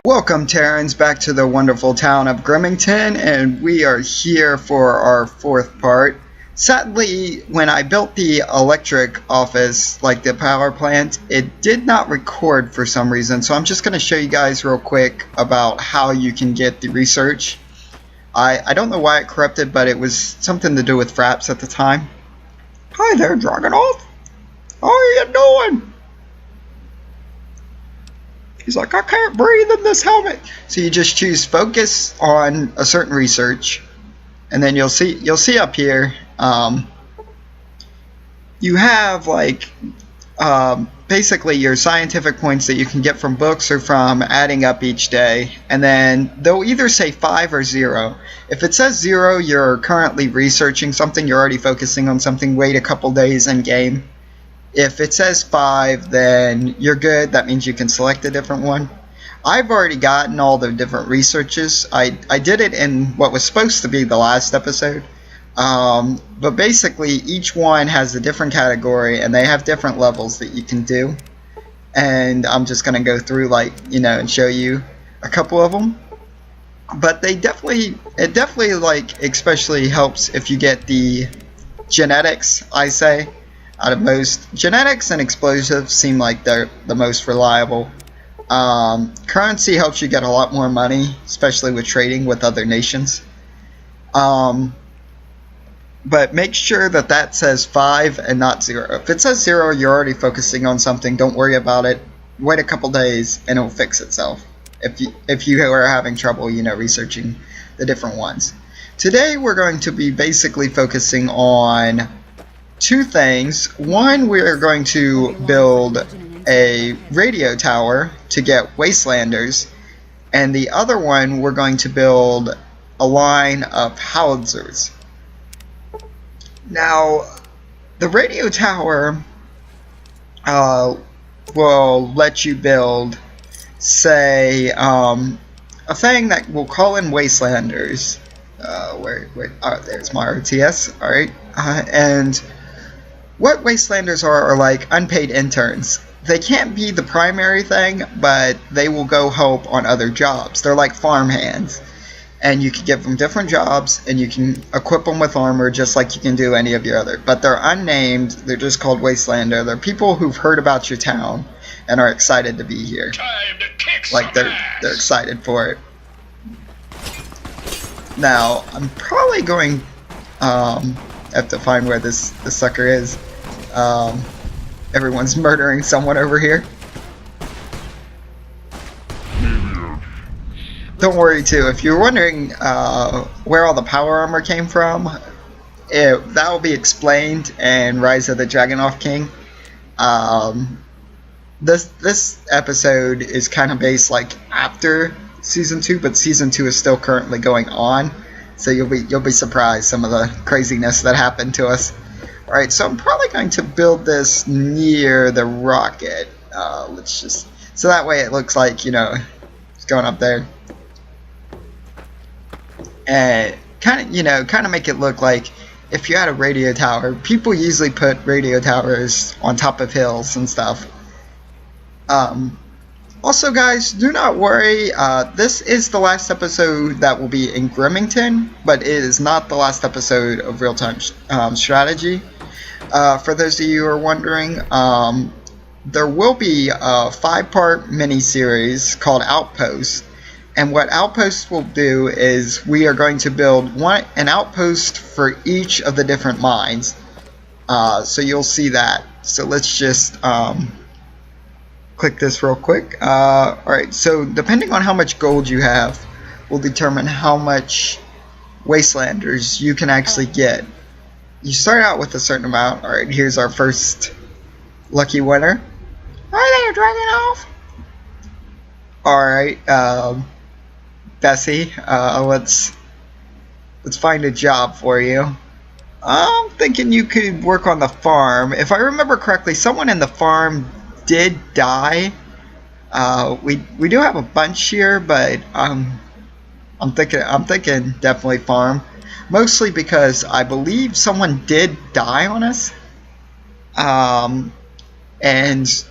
Welcome, Terrans, back to the wonderful town of Grimington, and we are here for our fourth part. Sadly, when I built the electric office, like the power plant, it did not record for some reason, so I'm just going to show you guys real quick about how you can get the research. I don't know why it corrupted, but it was something to do with fraps at the time. Hi there, Dragonoff. How are you doing? He's like, I can't breathe in this helmet. So you just choose focus on a certain research, and then you'll see up here. You have like basically your scientific points that you can get from books or from adding up each day, and then they'll either say 5 or 0. If it says 0, you're currently researching something, you're already focusing on something. Wait a couple days in game. If it says 5, then you're good. That means you can select a different one. I've already gotten all the different researches. I did it in what was supposed to be the last episode. But basically each one has a different category and they have different levels that you can do. And I'm just going to go through and show you a couple of them. But it definitely especially helps if you get the genetics, I say. Out of most, genetics and explosives seem like they're the most reliable. Currency helps you get a lot more money, especially with trading with other nations. But make sure that says 5 and not 0. If it says 0, you're already focusing on something. Don't worry about it. Wait a couple days and it'll fix itself. If you are having trouble, researching the different ones. Today we're going to be basically focusing on 2 things. One, we're going to build a radio tower to get wastelanders, and the other one, we're going to build a line of hotaziers. Now, the radio tower will let you build, say, a thing that will call in wastelanders. There's my RTS. Alright, and what wastelanders are like unpaid interns. They can't be the primary thing, but they will go help on other jobs. They're like farm hands, and you can give them different jobs, and you can equip them with armor just like you can do any of your other. But they're unnamed. They're just called wastelander. They're people who've heard about your town and are excited to be here. Time to kick Like some they're excited for it. Now I'm probably going have to find where this sucker is. Everyone's murdering someone over here. Don't worry too, if you're wondering where all the power armor came from, that will be explained in Rise of the Dragonoff King. This episode is kind of based after Season 2, but Season 2 is still currently going on. So you'll be surprised some of the craziness that happened to us. Alright, so I'm probably going to build this near the rocket. So that way it looks like, it's going up there. And kind of make it look like if you had a radio tower. People usually put radio towers on top of hills and stuff. Also, guys, do not worry. This is the last episode that will be in Grimington, but it is not the last episode of Real-Time Strategy. For those of you who are wondering, there will be a 5-part mini-series called Outpost. And what Outpost will do is we are going to build an outpost for each of the different mines. So you'll see that. So let's just click this real quick. Alright, so depending on how much gold you have will determine how much wastelanders you can actually get. You start out with a certain amount. Alright, here's our first lucky winner. Hi there, Dragonoff! Alright, Bessie, let's find a job for you. I'm thinking you could work on the farm. If I remember correctly, someone in the farm did die. We do have a bunch here, but I'm thinking definitely farm. mostly because I believe someone did die on us. And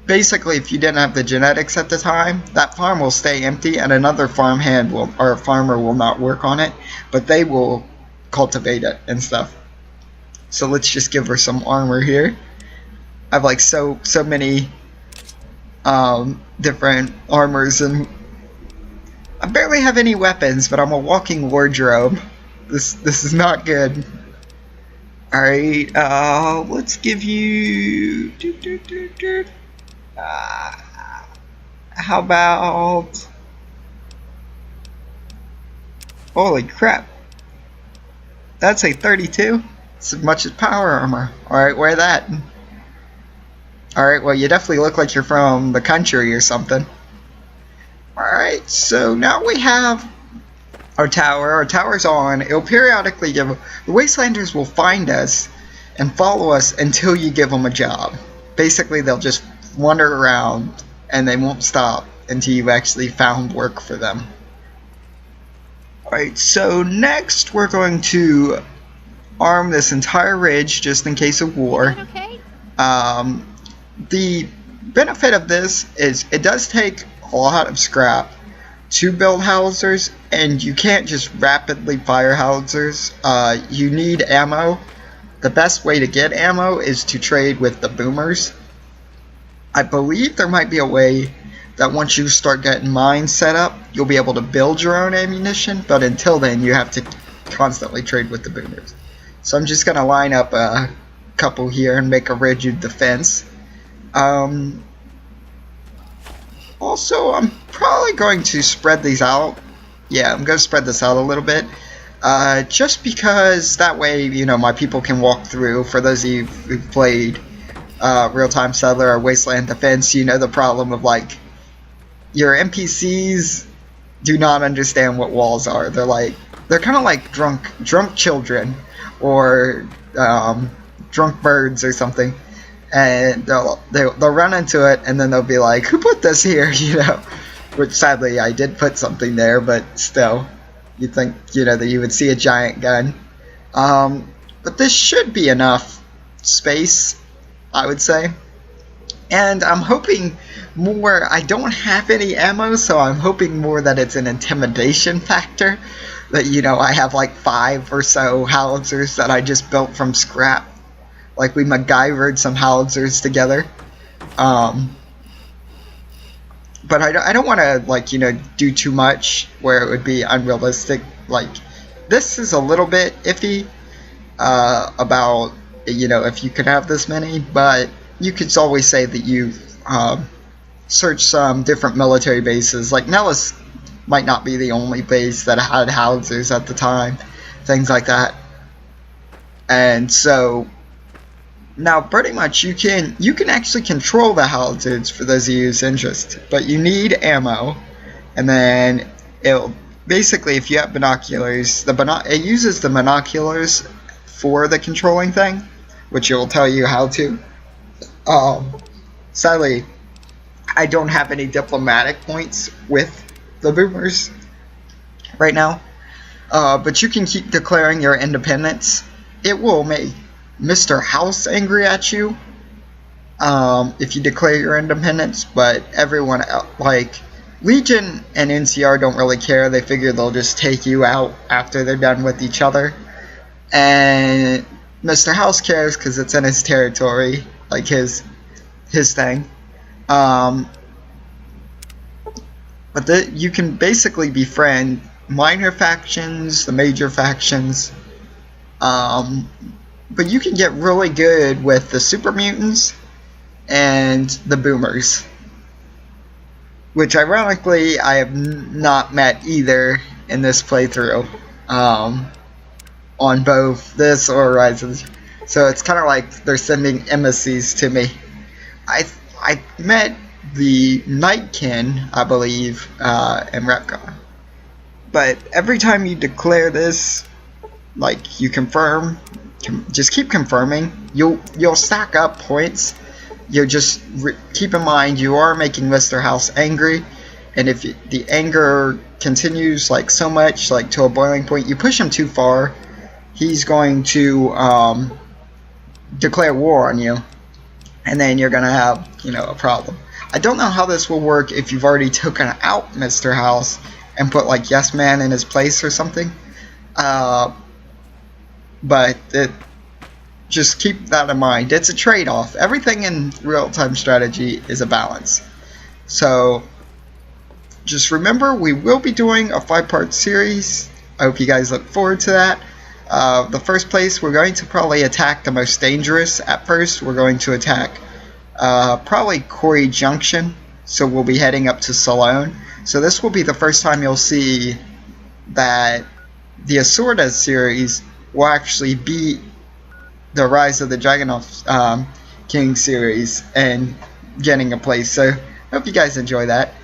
basically, if you didn't have the genetics at the time, that farm will stay empty, and another farmer will not work on it, but they will cultivate it and stuff. So let's just give her some armor here. I have like so many different armors, and I barely have any weapons, but I'm a walking wardrobe. This is not good. Alright, let's give you... how about... Holy crap. That's a 32? It's as much as power armor. Alright, wear that. Alright, well, you definitely look like you're from the country or something. Alright, so now we have our tower. Our tower's on. It'll periodically give... The Wastelanders will find us and follow us until you give them a job. Basically, they'll just wander around and they won't stop until you've actually found work for them. Alright, so next we're going to arm this entire ridge just in case of war. Is that okay? The benefit of this is it does take a lot of scrap to build howitzers, and you can't just rapidly fire howitzers. You need ammo. The best way to get ammo is to trade with the boomers. I believe there might be a way that once you start getting mines set up, you'll be able to build your own ammunition, but until then you have to constantly trade with the boomers. So I'm just going to line up a couple here and make a rigid defense. Also, I'm probably going to spread these out. Yeah, I'm going to spread this out a little bit. Just because that way, you know, my people can walk through. For those of you who've played Real-Time Settler or Wasteland Defense, you know the problem of, like, your NPCs do not understand what walls are. They're kind of like drunk children or drunk birds or something. And they'll run into it, and then they'll be like, "Who put this here?" You know, which sadly I did put something there, but still, you'd think, you know, that you would see a giant gun. But this should be enough space, I would say. And I'm hoping more. I don't have any ammo, so I'm hoping more that it's an intimidation factor. That, you know, I have like 5 or so howitzers that I just built from scrap. Like, we MacGyvered some howitzers together. But I don't want to, like, you know, do too much where it would be unrealistic. Like, this is a little bit iffy about, you know, if you could have this many. But you could always say that you've searched some different military bases. Like, Nellis might not be the only base that had howitzers at the time. Things like that. And so... Now, pretty much, you can actually control the howitzers for those of you who's interest, but you need ammo, and then it'll basically, if you have binoculars, it uses the binoculars for the controlling thing, which it will tell you how to. Sadly, I don't have any diplomatic points with the boomers right now, but you can keep declaring your independence. It will make Mr. House angry at you if you declare your independence, but everyone else, like Legion and NCR, don't really care. They figure they'll just take you out after they're done with each other. And Mr. House cares because it's in his territory, like his thing. But you can basically befriend minor factions, the major factions. But you can get really good with the super mutants and the boomers, which ironically I have not met either in this playthrough on both this or Horizons. So it's kind of like they're sending embassies to me. I met the Nightkin, I believe, in Repcon. But every time you declare this, like, you confirm, just keep confirming, you'll stack up points. You just keep in mind you are making Mr. House angry, and if the anger continues like so much, like to a boiling point, you push him too far, he's going to declare war on you, and then you're gonna have, you know, a problem. I don't know how this will work if you've already taken out Mr. House and put like Yes Man in his place or something. But just keep that in mind. It's a trade-off. Everything in real-time strategy is a balance. So just remember, we will be doing a 5-part series. I hope you guys look forward to that. The first place, we're going to probably attack the most dangerous at first. We're going to attack probably Quarry Junction. So we'll be heading up to Salone. So this will be the first time you'll see that the Asorta series will actually beat the Rise of the Dragonov King series and getting a place. So I hope you guys enjoy that.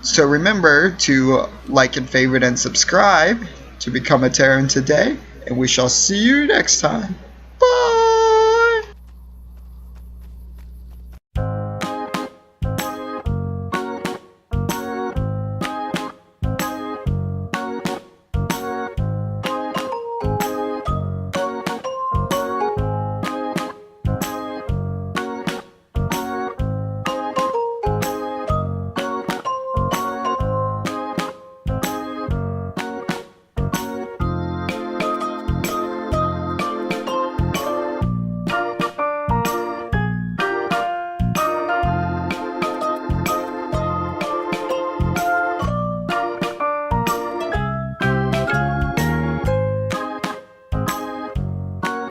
So remember to like and favorite and subscribe to become a Terran today, and we shall see you next time.